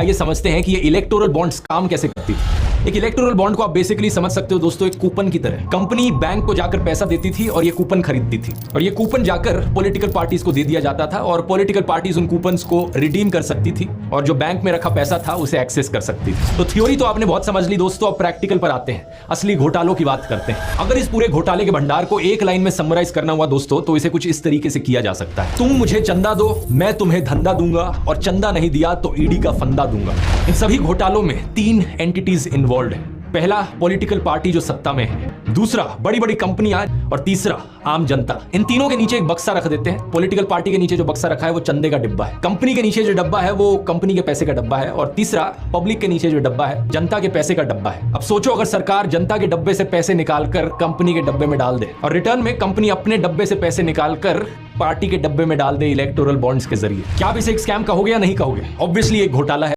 आइए समझते हैं कि ये इलेक्टोरल बॉन्ड्स काम कैसे करती थी। एक इलेक्टोरल बॉन्ड को आप बेसिकली समझ सकते हो दोस्तों, एक कूपन की तरह। कंपनी बैंक को जाकर पैसा देती थी और ये कूपन खरीदती थी, और ये कूपन जाकर पॉलिटिकल पार्टीज को दे दिया जाता था, और पॉलिटिकल पार्टीज उन कूपन्स को रिडीम कर सकती थी, और जो बैंक में रखा पैसा था उसे एक्सेस कर सकती थी। तो थ्योरी तो आपने बहुत समझ ली दोस्तों, अब प्रैक्टिकल पर आते हैं, असली घोटालों की बात करते हैं। अगर इस पूरे घोटाले के भंडार को एक लाइन में समराइज करना हुआ दोस्तों, तो इसे कुछ इस तरीके से किया जा सकता है। तुम मुझे चंदा दो, मैं तुम्हें धंधा दूंगा, और चंदा नहीं दिया तो ईडी का फंदा दूंगा। इन सभी घोटालों में 3 एंटिटीज इन्वॉल्व है। पहला पॉलिटिकल पार्टी जो सत्ता में है, दूसरा बड़ी बड़ी कंपनियां, और तीसरा आम जनता। इन तीनों के नीचे एक बक्सा रख देते हैं। पॉलिटिकल पार्टी के नीचे जो बक्सा रखा है वो चंदे का डिब्बा है, कंपनी के नीचे जो डब्बा है वो कंपनी के पैसे का डब्बा है, और तीसरा पब्लिक के नीचे जो डब्बा है जनता के पैसे का डब्बा है। अब सोचो, अगर सरकार जनता के डब्बे से पैसे निकालकर कंपनी के डब्बे में डाल दे, और रिटर्न में कंपनी अपने डब्बे से पैसे निकालकर पार्टी के डब्बे में डाल दे इलेक्टोरल बॉन्ड्स के जरिए, क्या आप इसे एक स्कैम कहोगे या नहीं कहोगे? ऑब्वियसली एक घोटाला है।